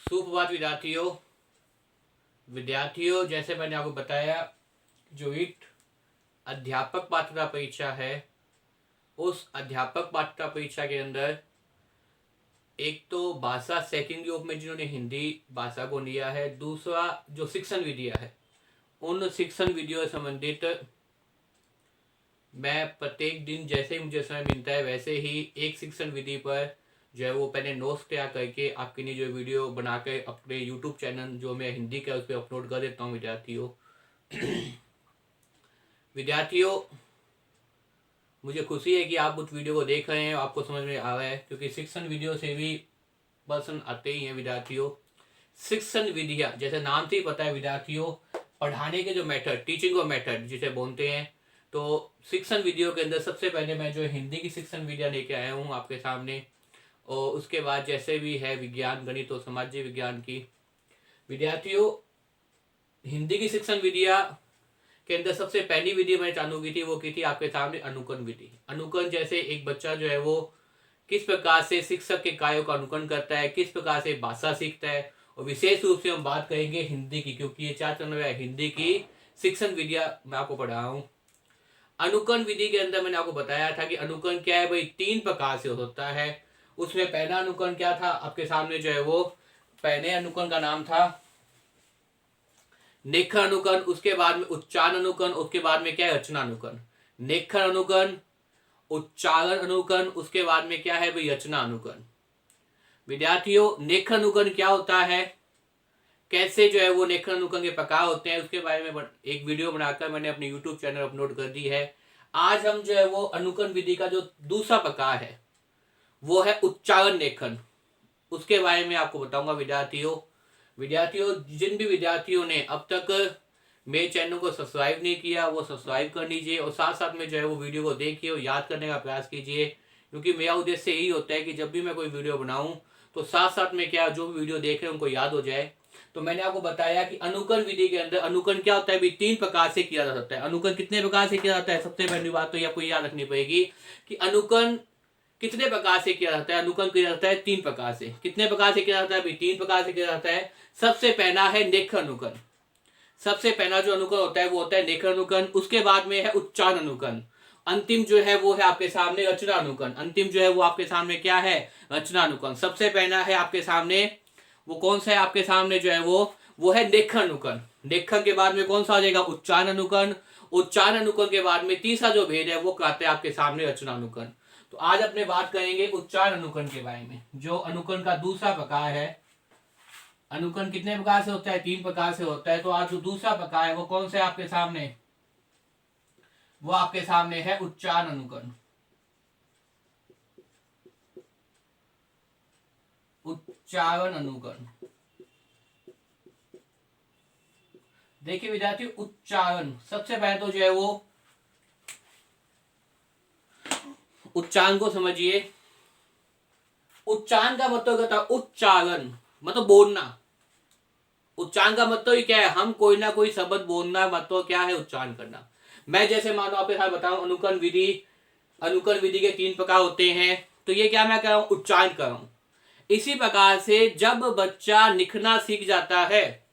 सुप्रभात विद्यार्थियों, जैसे मैंने आपको बताया, जो ईट अध्यापक पात्रता परीक्षा है, उस अध्यापक पात्रता परीक्षा के अंदर एक तो भाषा सेकंड ग्रुप में जिन्होंने हिंदी भाषा को लिया है, दूसरा जो शिक्षण विधियां है, उन शिक्षण विधियों से संबंधित मैं प्रत्येक दिन जैसे ही मुझे समय मिलता है वैसे ही एक शिक्षण विधि पर जो है वो पहले नोट्स तैयार करके आपके लिए जो वीडियो बनाकर अपने यूट्यूब चैनल जो मैं हिंदी का उस पर अपलोड कर देता हूँ। विद्यार्थियों, मुझे खुशी है कि आप उस वीडियो को देख रहे हैं, आपको समझ में आ रहा है, क्योंकि शिक्षण वीडियो से भी प्रश्न आते ही हैं। विद्यार्थियों, शिक्षण विधियाँ जैसे नाम से ही पता है विद्यार्थियों, पढ़ाने के जो मेथड, टीचिंग का मेथड जिसे बोलते हैं, तो शिक्षण विधियों के अंदर सबसे पहले मैं जो हिंदी की शिक्षण विधियाँ लेके आया हूँ आपके सामने, और उसके बाद जैसे भी है विज्ञान, गणित और सामाजिक विज्ञान की। विद्यार्थियों, हिंदी की शिक्षण विधियाँ के अंदर सबसे पहली विधि मैंने चालू की थी, वो की थी आपके सामने अनुकरण विधि। अनुकरण जैसे एक बच्चा जो है वो किस प्रकार से शिक्षक के कार्यों का अनुकरण करता है, किस प्रकार से भाषा सीखता है, और विशेष रूप से हम बात करेंगे हिंदी की, क्योंकि ये 4 चरण में हिंदी की शिक्षण विधियां मैं आपको पढ़ा हूं। अनुकरण विधि के अंदर मैंने आपको बताया था कि अनुकरण क्या है भाई, 3 प्रकार से होता है। उसमें पहला अनुकरण क्या था आपके सामने जो है वो, पहले अनुकरण का नाम था नेखर अनुकरण, उसके बाद में उच्चारण अनुकरण, उसके बाद में क्या है रचना अनुकरण। नेखर अनुकरण, उच्चारण अनुकरण, उसके बाद में क्या है भाई रचना अनुकरण। विद्यार्थियों, नेखर अनुकरण क्या होता है, कैसे जो है वो नेखर अनुकरण के प्रकार होते हैं, उसके बारे में एक वीडियो बनाकर मैंने अपने यूट्यूब चैनल अपलोड कर दी है। आज हम जो है वो अनुकरण विधि का जो दूसरा प्रकार है वो है उच्चारण लेखन, उसके बारे में आपको बताऊंगा। विद्यार्थियों, जिन भी विद्यार्थियों ने अब तक मेरे चैनल को सब्सक्राइब नहीं किया वो सब्सक्राइब कर लीजिए, और साथ साथ में जो है वो वीडियो को देखिए और याद करने का प्रयास कीजिए, क्योंकि मेरा उद्देश्य यही होता है कि जब भी मैं कोई वीडियो बनाऊं तो साथ साथ में क्या जो भी वीडियो देख रहे हैं उनको याद हो जाए। तो मैंने आपको बताया कि अनुकरण विधि के अंदर अनुकरण क्या होता है भी 3 प्रकार से किया जा सकता है। अनुकरण कितने प्रकार से किया जाता है, सबसे पहली बात तो ये आपको याद रखनी पड़ेगी कि अनुकरण कितने प्रकार से किया जाता है। अनुकरण किया जाता है 3 प्रकार से। कितने प्रकार से किया जाता है भाई, 3 प्रकार से किया जाता है। सबसे पहला है नेखर अनुकरण, सबसे पहला जो अनुकरण होता है वो होता है नेखर अनुकरण। उसके बाद में है उच्चारण अनुकरण, अंतिम जो है वो है आपके सामने रचना अनुकरण। अंतिम जो है वो आपके सामने क्या है, रचना अनुकरण। सबसे पहला है आपके सामने वो कौन सा है, आपके सामने जो है वो है नेखर अनुकरण। नेखर के बाद में कौन सा आ जाएगा, उच्चारण अनुकरण। उच्चारण अनुकरण के बाद में तीसरा जो भेद है वो कहते हैं आपके सामने रचना अनुकरण। तो आज अपने बात करेंगे उच्चारण अनुकरण के बारे में, जो अनुकरण का दूसरा प्रकार है। अनुकरण कितने प्रकार से होता है, 3 प्रकार से होता है। तो आज जो दूसरा प्रकार है वो कौन सा है आपके सामने, वो आपके सामने है उच्चारण अनुकरण। उच्चारण अनुकरण, देखिए विद्यार्थी, उच्चारण सबसे पहले तो जो है वो उच्चारण को समझिए। उच्चारण का मतलब होता है उच्चारण, मतलब बोलना। उच्चारण का मतलब ही क्या है, हम कोई ना कोई शब्द बोलना, मतलब क्या है उच्चारण करना। मैं जैसे मानो आपके साथ बताऊं अनुकरण विधि, अनुकरण विधि के 3 प्रकार होते हैं। तो ये क्या मैं कर रहा हूं, उच्चारण कर रहा हूं। इसी प्रकार से जब बच्चा लिखना सीख जाता है,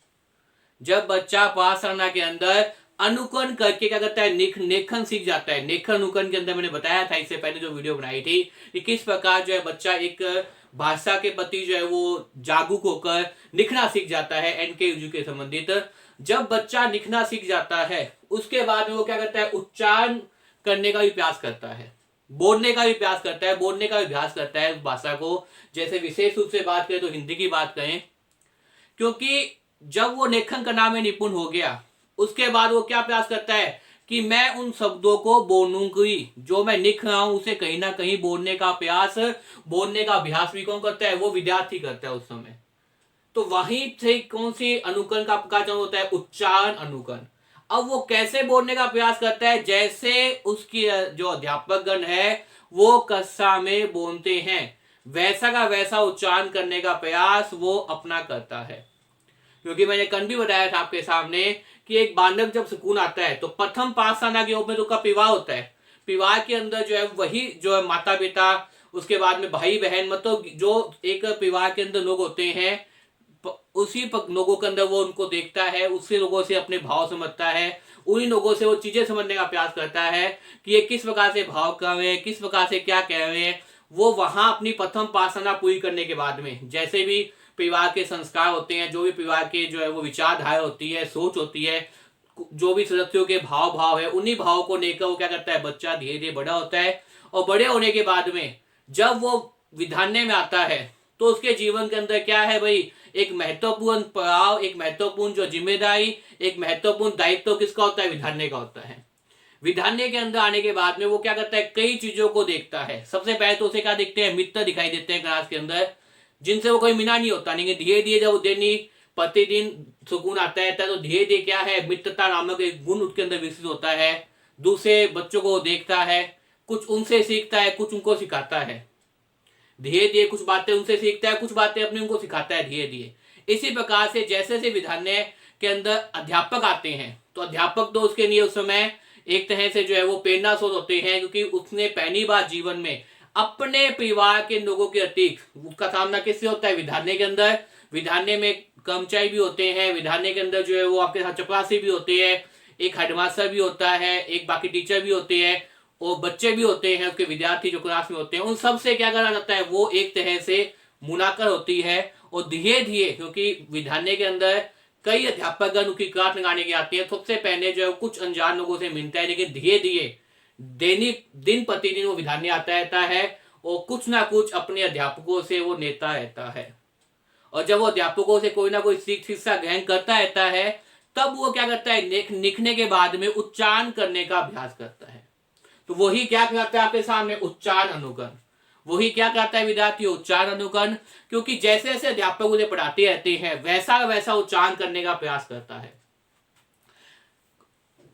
जब बच्चा पाठशाला के अंदर अनुकरण करके क्या करता है, लेखन सीख जाता है। लेखन अनुकरण के अंदर मैंने बताया था इससे पहले जो वीडियो बनाई थी कि किस प्रकार जो है बच्चा एक भाषा के प्रति जो है वो जागरूक होकर लिखना सीख जाता है, एनकेयू के संबंधित। जब बच्चा लिखना सीख जाता है उसके बाद में वो क्या करता है, उच्चारण करने का भी प्रयास करता है, बोलने का भी प्रयास करता है, बोलने का भी अभ्यास करता है उस भाषा को। जैसे विशेष रूप से बात करें तो हिंदी की बात करें, क्योंकि जब वो लेखन करना में निपुण हो गया उसके बाद वो क्या प्रयास करता है कि मैं उन शब्दों को बोलूंगी, जो मैं लिख रहा हूं उसे कहीं ना कहीं बोलने का प्रयास, बोलने का अभ्यास भी कौन करता है, वो विद्यार्थी करता है उस समय। तो वहीं से कौन सी अनुकरण का प्रकार होता है, उच्चारण अनुकरण। अब वो कैसे बोलने का प्रयास करता है, जैसे उसकी जो अध्यापक गण है वो कक्षा में बोलते हैं वैसा का वैसा उच्चारण करने का प्रयास वो अपना करता है। क्योंकि मैंने कल भी बताया था आपके सामने कि एक बालक जब सुकून आता है तो प्रथम पाठशाला के रूप में तो उसका विवाह होता है। विवाह के अंदर जो है वही जो है माता पिता, उसके बाद में भाई बहन, मतलब जो एक विवाह के अंदर लोग होते हैं, लोगों के अंदर वो उनको देखता है, उसी लोगों से अपने भाव समझता है, उन्हीं लोगों से वो चीजें समझने का प्रयास करता है कि ये किस प्रकार से भाव कर रहे हैं, किस प्रकार से क्या कह रहे हैं। वो वहां अपनी प्रथम पासना पूरी करने के बाद में, जैसे भी परिवार के संस्कार होते हैं, जो भी परिवार के जो है वो विचारधारा होती है, सोच होती है, जो भी सदस्यों के भाव है, उन्हीं भाव को लेकर वो क्या करता है, बच्चा धीरे धीरे बड़ा होता है। और बड़े होने के बाद में जब वो विधान्य में आता है तो उसके जीवन के अंदर क्या है भाई, एक महत्वपूर्ण पड़ाव, एक महत्वपूर्ण जो जिम्मेदारी, एक महत्वपूर्ण दायित्व किसका होता है, विधान्य का होता है। विधान्य के अंदर आने के बाद में वो क्या करता है, कई चीजों को देखता है। सबसे पहले तो उसे क्या देखते हैं, मित्र दिखाई देते हैं क्लास के अंदर, जिनसे वो कोई मिला नहीं होता, लेकिन धीरे धीरे जब दैनिक प्रतिदिन सुकून आता है तो धीरे धीरे क्या है, मित्रता नामक एक गुण उसके अंदर विकसित होता है। दूसरे बच्चों को देखता है, कुछ उनसे सीखता है, कुछ उनको सिखाता है। धीरे धीरे कुछ बातें उनसे सीखता है, कुछ बातें अपने उनको सिखाता है धीरे धीरे। इसी प्रकार से जैसे जैसे विधान्य के अंदर अध्यापक आते हैं, तो अध्यापक तो उसके लिए उस समय एक तरह से जो है वो प्रेरणा स्रोत होते हैं, क्योंकि उसने पहली बार जीवन में अपने परिवार के लोगों के अतिरिक्त उसका सामना किससे होता है, विधान्य के अंदर। विधान्य में कर्मचारी भी होते हैं, विधान्य के अंदर जो है वो आपके साथ चपरासी भी होते हैं, एक हेडमास्टर भी होता है, एक बाकी टीचर भी होते हैं, और बच्चे भी होते हैं, उसके विद्यार्थी जो क्लास में होते हैं, उन सब से क्या करा जाता है, वो एक तरह से मुलाकात होती है। और धीरे धीरे, क्योंकि विधान्य के अंदर कई अध्यापकगण उनकी क्लास लगाने के आते हैं, सबसे पहले जो है कुछ अनजान लोगों से मिलता है, लेकिन धीरे धीरे दैनिक दिन प्रतिदिन वो विधान्य आता रहता है और कुछ ना कुछ अपने अध्यापकों से वो लेता रहता है। और जब वो अध्यापकों से कोई ना कोई शिक्षा ग्रहण करता रहता है, तब वो क्या करता है, लिखने के बाद में उच्चारण करने का अभ्यास करता है। तो वही क्या कहता है आपके सामने, उच्चारण अनुकरण। वही क्या कहता है विद्यार्थी, उच्चारण अनुकरण। क्योंकि जैसे जैसे अध्यापक उन्हें पढ़ाते रहते हैं, वैसा वैसा उच्चारण करने का प्रयास करता है।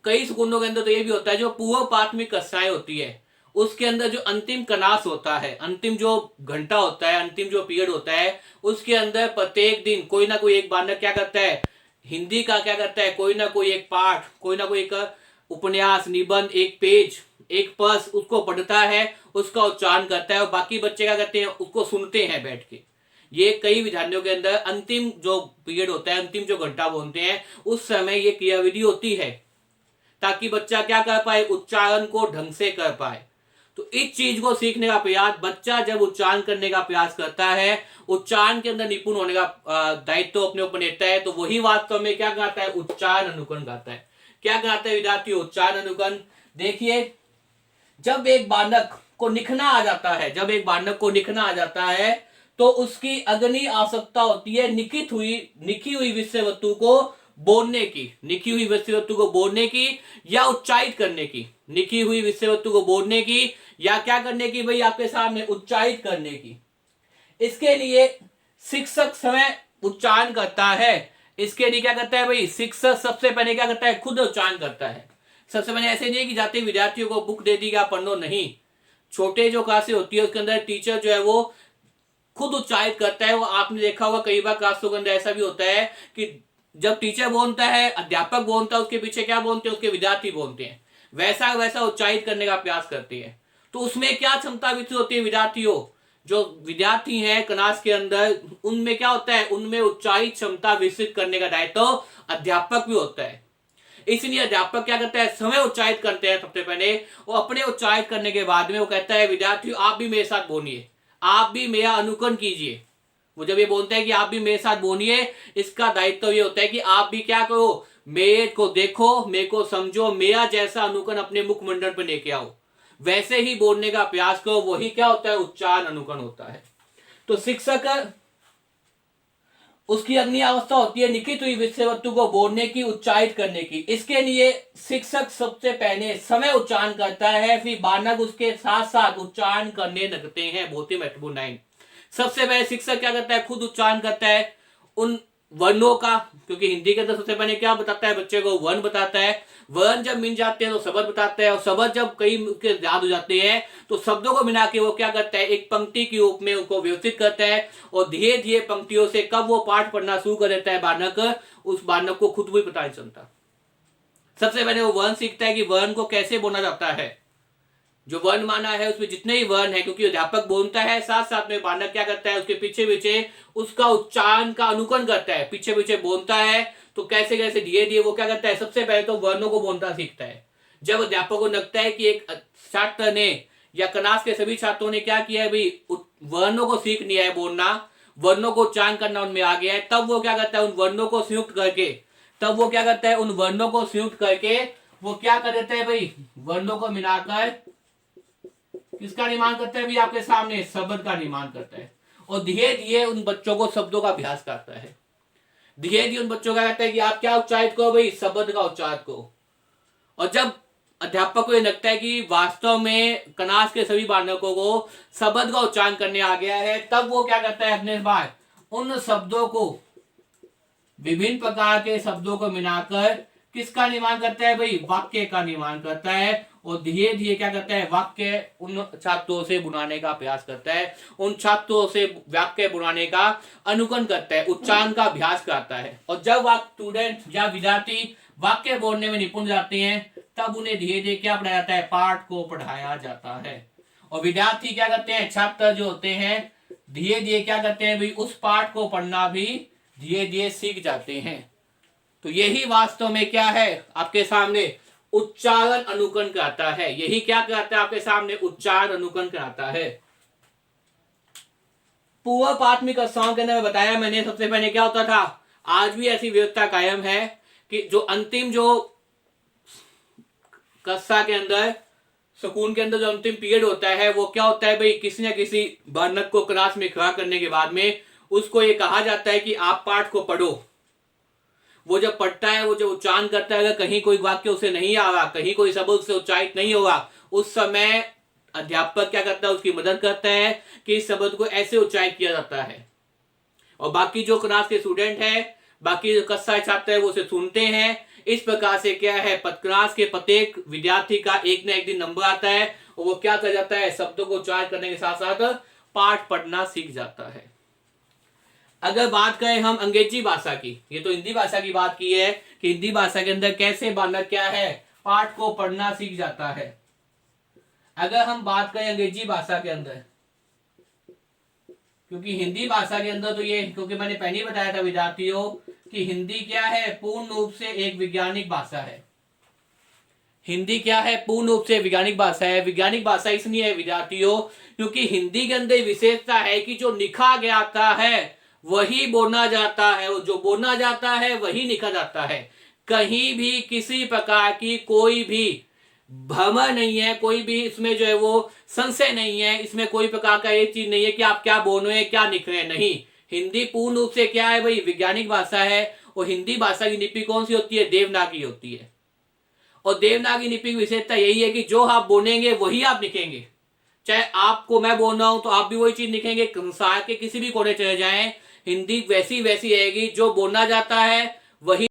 कई स्कूलों के अंदर तो ये भी होता है, जो पूर्व प्राथमिक कक्षाएं होती है उसके अंदर जो अंतिम कनास होता है, अंतिम जो घंटा होता है, अंतिम जो पीरियड होता है, उसके अंदर प्रत्येक दिन कोई ना कोई एक बालक क्या करता है, हिंदी का क्या करता है, कोई ना कोई एक पाठ, कोई ना कोई एक उपन्यास, निबंध, एक पेज, एक पद उसको पढ़ता है, उसका उच्चारण करता है, और बाकी बच्चे क्या करते हैं, उसको सुनते हैं बैठ के। ये कई विधान्यों के अंदर अंतिम जो पीरियड होता है, अंतिम जो घंटा बोलते हैं, उस समय ये क्रियाविधि होती है, ताकि बच्चा क्या कर पाए, उच्चारण को ढंग से कर पाए। तो इस चीज को सीखने का प्रयास, बच्चा जब उच्चारण करने का प्रयास करता है, उच्चारण के अंदर निपुण होने का दायित्व तो अपने ऊपर लेता है, तो वही वास्तव में क्या कहता है, उच्चारण अनुकरण कहता है। क्या कहता है विद्यार्थी, उच्चारण अनुकरण। देखिए, जब एक बालक को लिखना आ जाता है, जब एक बालक को लिखना आ जाता है, तो उसकी अग्नि आवश्यकता होती है लिखी हुई विषय वस्तु को बोलने की, लिखी हुई विषय वस्तु को बोलने की या उच्चारित करने की, लिखी हुई विषय वस्तु को बोलने की या क्या करने की भाई, आपके सामने उच्चारित करने की। इसके लिए शिक्षक स्वयं उच्चारण करता है। इसके लिए क्या करता है भाई, शिक्षक सबसे पहले क्या करता है, खुद उच्चारण करता है। सबसे पहले ऐसे नहीं कि जाते विद्यार्थियों को बुक दे दी कि आप पढ़ लो, नहीं। छोटे जो क्लासें होती है उसके अंदर टीचर जो है वो खुद उच्चारित करता है। वो आपने देखा होगा कई बार क्लासों के अंदर ऐसा भी होता है कि जब टीचर बोलता है, अध्यापक बोलता है, उसके पीछे क्या बोलते हैं, उसके विद्यार्थी बोलते हैं, वैसा वैसा उच्चारित करने का प्रयास करते हैं। तो उसमें क्या क्षमता विकसित होती है, विद्यार्थियों जो विद्यार्थी हैं क्लास के अंदर, उनमें क्या होता है, उनमें उच्चारित क्षमता विकसित करने का दायित्व तो अध्यापक भी होता है। इसलिए अध्यापक क्या करता है, समय उच्चारित करते हैं सबसे पहले, और अपने उच्चारित करने के बाद में वो कहता है विद्यार्थियों आप भी मेरे साथ बोलिए, आप भी मेरा अनुकरण कीजिए। वो जब ये बोलता है कि आप भी मेरे साथ बोलिए, इसका दायित्व ये होता है कि आप भी क्या करो, मेरे को देखो, मेरे को समझो, मेरा जैसा अनुकरण अपने मुखमंडल पर लेके आओ, वैसे ही बोलने का प्रयास करो। वही क्या होता है, उच्चारण अनुकरण होता है। तो शिक्षक, उसकी अग्नि अवस्था होती है लिखित हुई विषय वस्तु को बोलने की, उच्चारित करने की। इसके लिए शिक्षक सबसे पहले समय उच्चारण करता है, फिर बालक उसके साथ साथ उच्चारण करने लगते हैं। बहुत ही महत्वपूर्ण लाइन। सबसे पहले शिक्षक क्या करता है, खुद उच्चारण करता है उन वर्णों का, क्योंकि हिंदी के अंदर सबसे पहले क्या बताता है बच्चे को, वर्ण बताता है। वर्ण जब मिल जाते हैं तो शब्द बताता है, और शब्द जब कई के याद हो जाते हैं तो शब्दों को मिला के वो क्या करता है, एक पंक्ति के रूप में उनको व्यवस्थित करता है। और धीरे धीरे पंक्तियों से कब वो पाठ पढ़ना शुरू कर देता है बालक, उस बालक को खुद भी पता नहीं चलता। सबसे पहले वो वर्ण सीखता है कि वर्ण को कैसे बोला जाता है। जो वर्णमाला है उसमें जितने ही वर्ण है, क्योंकि अध्यापक बोलता है साथ साथ में बालक क्या करता है, उसके पीछे पीछे उसका उच्चारण का अनुकरण करता है, पीछे पीछे बोलता है। तो कैसे कैसे धीरे धीरे वो क्या करता है, सबसे पहले तो वर्णों को बोलना सीखता है। जब अध्यापक को लगता है कि एक छात्र ने या क्लास के सभी छात्रों ने क्या किया है भाई, वर्णों को सीख लिया है बोलना, वर्णों को उच्चारण करना उनमें आ गया है, तब वो क्या करता है, उन वर्णों को संयुक्त करके वो क्या कर देता है भाई, वर्णों को मिलाकर किसका निर्माण करता है भाई, आपके सामने शब्द का निर्माण करता है। और धीरे धीरे उन बच्चों को शब्दों का अभ्यास करता है। धीरे धीरे उन बच्चों का कहता है कि आप क्या उच्चारित करो भाई, शब्द का उच्चारण करो। और जब अध्यापक को यह लगता है कि वास्तव में क्लास के सभी बालकों को शब्द का उच्चारण करने आ गया है, तब वो क्या करता है, अपने बाद उन शब्दों को, विभिन्न प्रकार के शब्दों को मिलाकर किसका निर्माण करता है भाई, वाक्य का निर्माण करता है। और धीरे धीरे क्या करता है, वाक्य उन छात्रों से बुनाने का प्रयास करता है, उन छात्रों से वाक्य बुनाने का अनुकरण करता है, उच्चारण का अभ्यास करता है। और जब स्टूडेंट या विद्यार्थी वाक्य बोलने में निपुण जाते हैं, तब उन्हें धीरे धीरे क्या पढ़ाया जाता है, पाठ को पढ़ाया जाता है। और विद्यार्थी क्या करते हैं, छात्र जो होते हैं, धीरे धीरे क्या करते हैं भाई, उस पाठ को पढ़ना भी धीरे धीरे सीख जाते हैं। तो यही वास्तव में क्या है, आपके सामने उच्चारण अनुकरण कराता है। यही क्या कराता है, आपके सामने उच्चारण अनुकरण कराता है। पूर्व प्राथमिक कक्षाओं के अंदर मैं बताया मैंने, सबसे पहले क्या होता था, आज भी ऐसी व्यवस्था कायम है कि जो अंतिम जो कक्षा के अंदर, स्कूल के अंदर जो अंतिम पीरियड होता है, वो क्या होता है भाई, किसी न किसी बालक को क्लास में खड़ा करने के बाद में उसको ये कहा जाता है कि आप पाठ को पढ़ो। वो जब पढ़ता है, वो जब उच्चारण करता है, अगर कहीं कोई वाक्य उसे नहीं आ रहा, कहीं कोई शब्द उससे उच्चारित नहीं होगा, उस समय अध्यापक क्या करता है, उसकी मदद करता है कि इस शब्द को ऐसे उच्चारित किया जाता है। और बाकी जो क्लास के स्टूडेंट है, बाकी जो कक्षा छात्र है, वो उसे सुनते हैं। इस प्रकार से क्या है, क्लास के प्रत्येक विद्यार्थी का एक न एक दिन नंबर आता है, और वो क्या कर जाता है, शब्दों को उच्चारण करने के साथ साथ पाठ पढ़ना सीख जाता है। अगर बात करें हम अंग्रेजी भाषा की, ये तो हिंदी भाषा की बात की है कि हिंदी भाषा के अंदर कैसे बालक क्या है, पाठ को पढ़ना सीख जाता है। अगर हम बात करें अंग्रेजी भाषा के अंदर, क्योंकि हिंदी भाषा के अंदर तो ये, क्योंकि मैंने पहले ही बताया था विद्यार्थियों कि हिंदी क्या है, पूर्ण रूप से एक वैज्ञानिक भाषा है। हिंदी क्या है, पूर्ण रूप से वैज्ञानिक भाषा है। वैज्ञानिक भाषा इसलिए है विद्यार्थियों, क्योंकि हिंदी के अंदर विशेषता है कि जो लिखा गया है वही बोलना जाता है, और जो बोलना जाता है वही लिखा जाता है। कहीं भी किसी प्रकार की कोई भी भ्रम नहीं है, कोई भी इसमें जो है वो संशय नहीं है, इसमें कोई प्रकार का ये चीज नहीं है कि आप क्या बोल रहे हैं, क्या लिख रहे हैं। नहीं, हिंदी पूर्ण रूप से क्या है भाई, वैज्ञानिक भाषा है। और हिंदी भाषा की लिपि कौन सी होती है, देवनागरी होती है। और देवनागरी लिपि की विशेषता यही है कि जो आप बोलेंगे वही आप लिखेंगे। चाहे आपको मैं बोल रहा हूं तो आप भी वही चीज लिखेंगे, संसार के किसी भी कोने चले जाएं, हिंदी वैसी वैसी रहेगी, जो बोलना जाता है वही